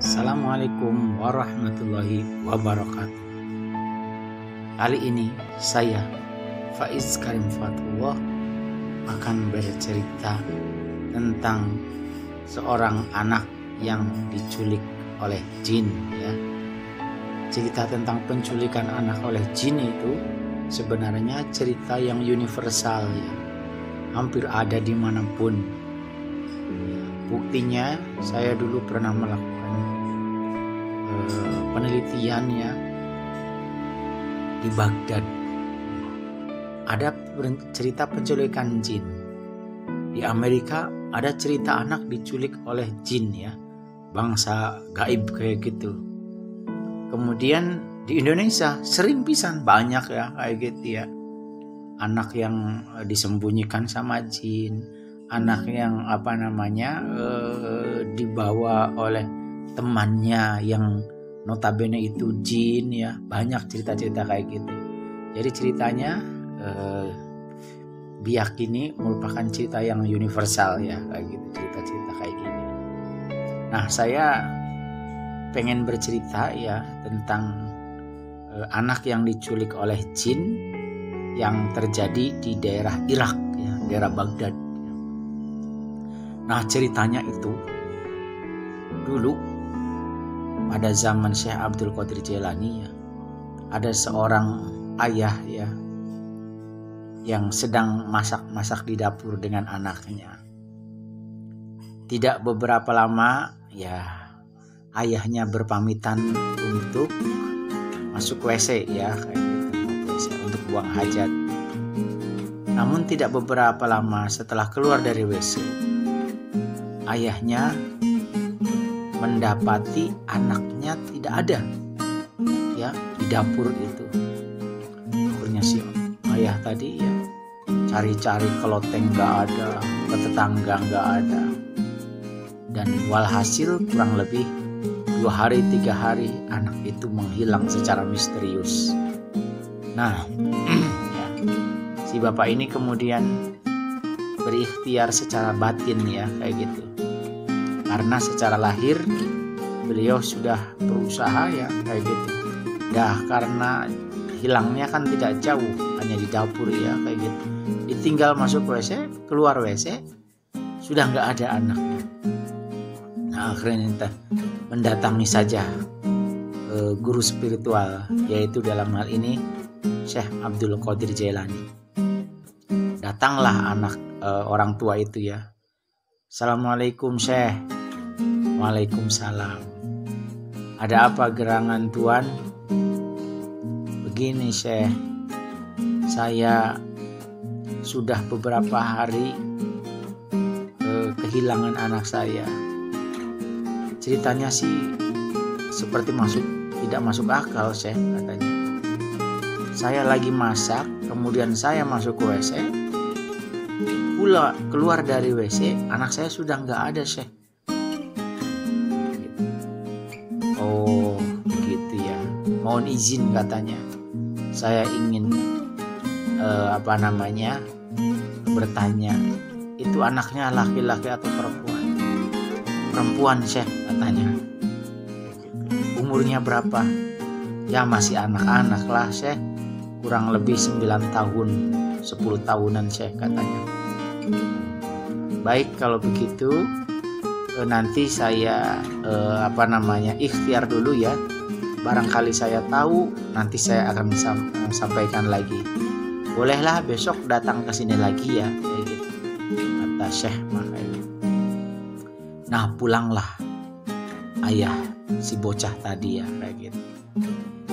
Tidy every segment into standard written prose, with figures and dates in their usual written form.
Assalamualaikum warahmatullahi wabarakatuh. Kali ini saya, Faiz Karim Fatullah, akan bercerita tentang seorang anak yang diculik oleh jin. Cerita tentang penculikan anak oleh jin itu sebenarnya cerita yang universal, hampir ada dimanapun. Buktinya saya dulu pernah melakukan penelitian di Baghdad. Ada cerita penculikan jin. Di Amerika ada cerita anak diculik oleh jin, bangsa gaib kayak gitu. Kemudian di Indonesia sering pisan banyak kayak gitu anak yang disembunyikan sama jin, anak yang dibawa oleh temannya yang notabene itu jin, banyak cerita-cerita kayak gitu. Jadi ceritanya biak ini merupakan cerita yang universal kayak gitu, cerita-cerita kayak gini. Nah, saya pengen bercerita tentang anak yang diculik oleh jin yang terjadi di daerah Irak, daerah Baghdad. Nah, ceritanya itu dulu pada zaman Syekh Abdul Qadir Jailani ada seorang ayah yang sedang masak-masak di dapur dengan anaknya. Tidak beberapa lama ayahnya berpamitan untuk masuk WC kayak gitu, untuk buang hajat. Namun tidak beberapa lama setelah keluar dari WC, ayahnya mendapati anaknya tidak ada di dapur itu. Akhirnya si ayah tadi cari-cari ke loteng gak ada, ke tetangga gak ada, dan walhasil kurang lebih 2 hari 3 hari anak itu menghilang secara misterius. Nah, si bapak ini kemudian berikhtiar secara batin kayak gitu. Karena secara lahir beliau sudah berusaha kayak gitu. Karena hilangnya kan tidak jauh, hanya di dapur kayak gitu. Ditinggal masuk WC, keluar WC, sudah nggak ada anaknya. Nah, akhirnya mendatangi saja guru spiritual, yaitu dalam hal ini Syekh Abdul Qadir Jailani. Datanglah anak orang tua itu Assalamualaikum Syekh. Waalaikumsalam. Ada apa gerangan Tuan? Begini Syekh, saya sudah beberapa hari kehilangan anak saya. Ceritanya sih seperti tidak masuk akal Syekh, katanya. Saya lagi masak, kemudian saya masuk ke WC, pula keluar dari WC, anak saya sudah nggak ada Syekh. Oh begitu mohon izin, katanya, saya ingin bertanya, itu anaknya laki-laki atau perempuan? Perempuan Syekh, katanya. Umurnya berapa? Masih anak-anak lah Syekh, kurang lebih 9 tahun 10 tahunan Syekh, katanya. Baik, kalau begitu nanti saya ikhtiar dulu barangkali saya tahu, nanti saya akan sampaikan lagi. Bolehlah besok datang ke sini lagi kayak gitu, kata Syekh. Nah, pulanglah ayah si bocah tadi kayak gitu.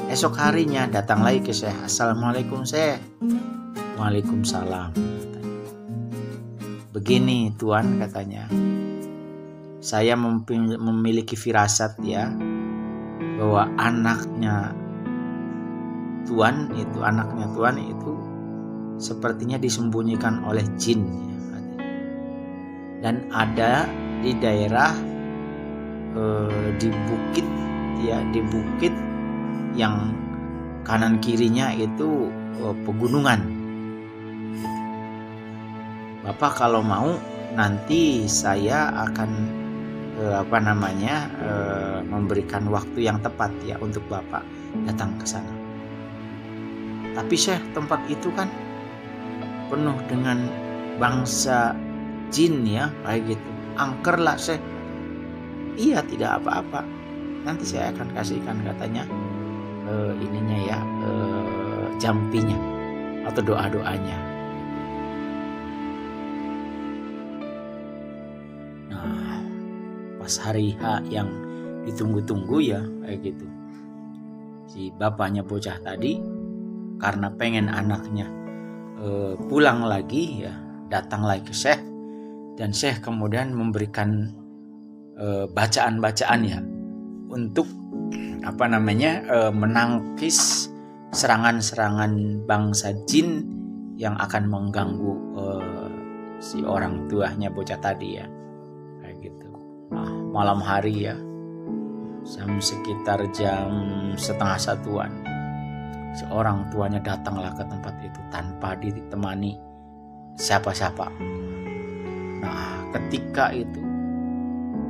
Esok harinya datang lagi ke Syekh. Assalamualaikum Syekh. Waalaikumsalam. Begini Tuan, katanya, saya memiliki firasat bahwa anaknya Tuan itu sepertinya disembunyikan oleh jin dan ada di daerah di bukit yang kanan kirinya itu pegunungan. Bapak kalau mau nanti saya akan memberikan waktu yang tepat ya untuk Bapak datang ke sana. Tapi Syekh, tempat itu kan penuh dengan bangsa jin ya, kayak gitu. Angkerlah Syekh. Iya, tidak apa-apa. Nanti saya akan kasihkan katanya ininya ya, jampinya atau doa-doanya. Nah, pas hari H yang ditunggu-tunggu ya, kayak gitu. Si bapaknya bocah tadi karena pengen anaknya pulang lagi ya, datang lagi ke Syekh, dan Syekh kemudian memberikan bacaan-bacaan ya untuk menangkis serangan-serangan bangsa jin yang akan mengganggu si orang tuanya bocah tadi ya, kayak gitu. Nah, malam hari ya, sekitar jam 12:30-an, si orang tuanya datanglah ke tempat itu tanpa ditemani siapa-siapa. Nah, ketika itu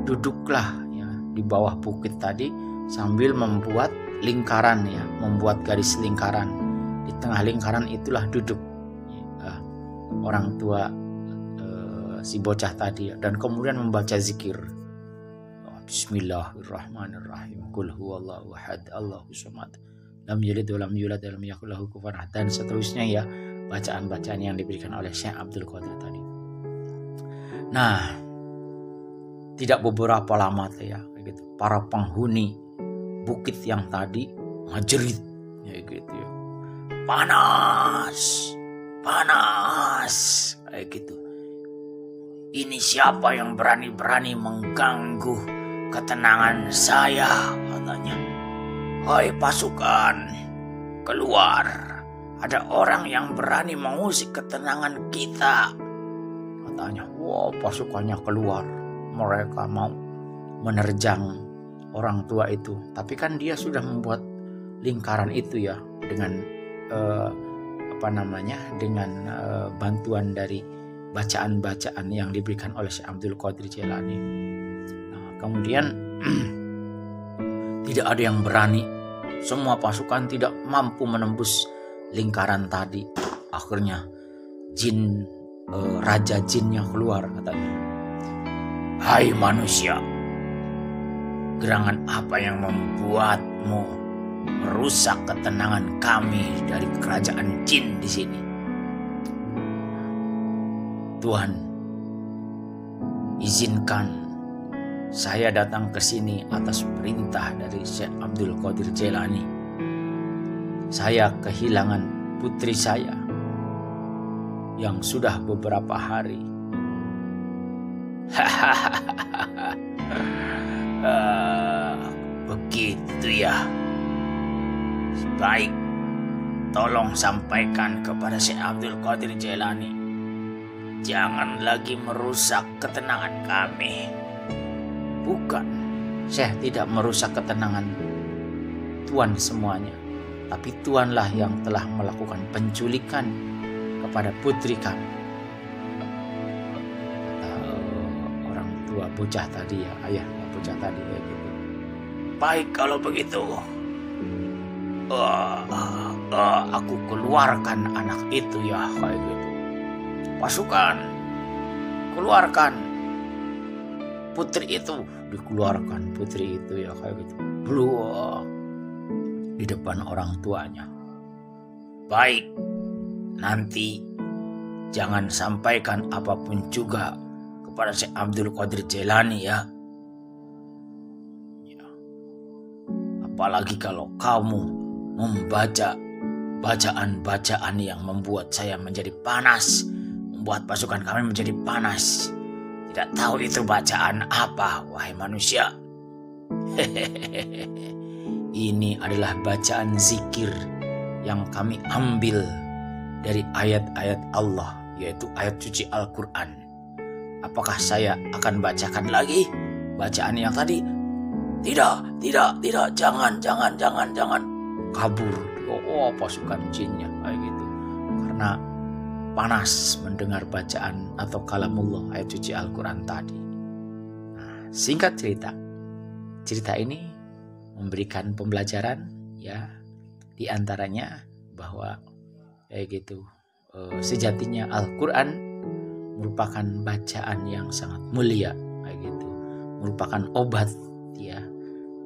duduklah ya di bawah bukit tadi sambil membuat lingkaran ya, membuat garis lingkaran. Di tengah lingkaran itulah duduk orang tua si bocah tadi ya, dan kemudian membaca zikir. Bismillahirrahmanirrahim. Qul huwallahu ahad, Allahus samad, lam yalid wa lam yulad wa lam yakul lahu kufuwan ahad, dan seterusnya ya, bacaan-bacaan yang diberikan oleh Syekh Abdul Qadir tadi. Nah, tidak beberapa lama ya, gitu, para penghuni bukit yang tadi ngajerit ya gitu ya. Panas, kayak gitu. Ini siapa yang berani-berani mengganggu ketenangan saya, katanya. Hai pasukan, keluar. Ada orang yang berani mengusik ketenangan kita, katanya. Wah, pasukannya keluar. Mereka mau menerjang orang tua itu. Tapi kan dia sudah membuat lingkaran itu ya, dengan dengan bantuan dari bacaan-bacaan yang diberikan oleh Syekh Abdul Qadir Jailani. Nah, kemudian tidak ada yang berani. Semua pasukan tidak mampu menembus lingkaran tadi. Akhirnya raja jinnya keluar, katanya. Hai manusia, gerangan apa yang membuatmu merusak ketenangan kami dari kerajaan jin di sini? Tuhan, izinkan saya datang ke sini atas perintah dari Syekh Abdul Qadir Jailani. Saya kehilangan putri saya yang sudah beberapa hari. Begitu ya. Baik, tolong sampaikan kepada Syekh Abdul Qadir Jailani, jangan lagi merusak ketenangan kami. Bukan, Syekh tidak merusak ketenangan Tuan semuanya, tapi Tuanlah yang telah melakukan penculikan kepada putri kami. Orang tua bocah tadi ya, ayahnya bocah tadi ya gitu. Baik kalau begitu, aku keluarkan anak itu ya, kayak gitu. Pasukan, keluarkan putri itu. Dikeluarkan putri itu ya, kayak gitu. Bluah, di depan orang tuanya. Baik, nanti jangan sampaikan apapun juga kepada Syekh Abdul Qadir Jailani ya. Apalagi kalau kamu membaca bacaan-bacaan yang membuat saya menjadi panas, membuat pasukan kami menjadi panas. Tidak tahu itu bacaan apa, wahai manusia. Ini adalah bacaan zikir yang kami ambil dari ayat-ayat Allah, yaitu ayat suci Al-Quran. Apakah saya akan bacakan lagi bacaan yang tadi? Tidak, jangan. Kabur. Oh, pasukan jinnya kayak gitu. Karena panas mendengar bacaan atau kalamullah, ayat suci Al-Quran tadi. Nah, singkat cerita, cerita ini memberikan pembelajaran ya, di antaranya bahwa kayak gitu, sejatinya Al-Quran merupakan bacaan yang sangat mulia kayak gitu, merupakan obat ya,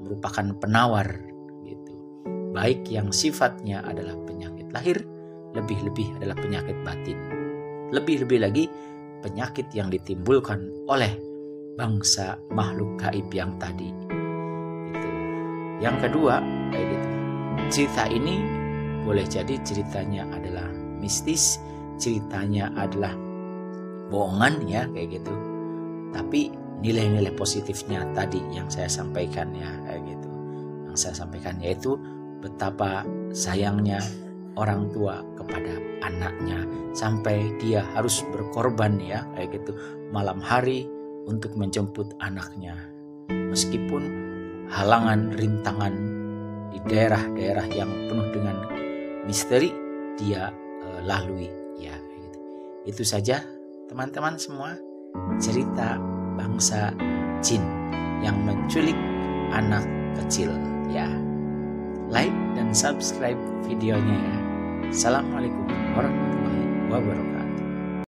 merupakan penawar gitu, baik yang sifatnya adalah penyakit lahir, lebih-lebih adalah penyakit batin, lebih-lebih lagi penyakit yang ditimbulkan oleh bangsa makhluk gaib yang tadi gitu. Yang kedua kayak gitu, cerita ini boleh jadi ceritanya adalah mistis, ceritanya adalah bohongan ya kayak gitu, tapi nilai-nilai positifnya tadi yang saya sampaikan ya kayak gitu, yang saya sampaikan yaitu betapa sayangnya orang tua kepada anaknya sampai dia harus berkorban ya kayak gitu malam hari untuk menjemput anaknya, meskipun halangan rintangan di daerah-daerah yang penuh dengan misteri dia lalui ya gitu. Itu saja teman-teman semua, cerita bangsa jin yang menculik anak kecil ya. Like dan subscribe videonya ya. Assalamualaikum warahmatullahi wabarakatuh.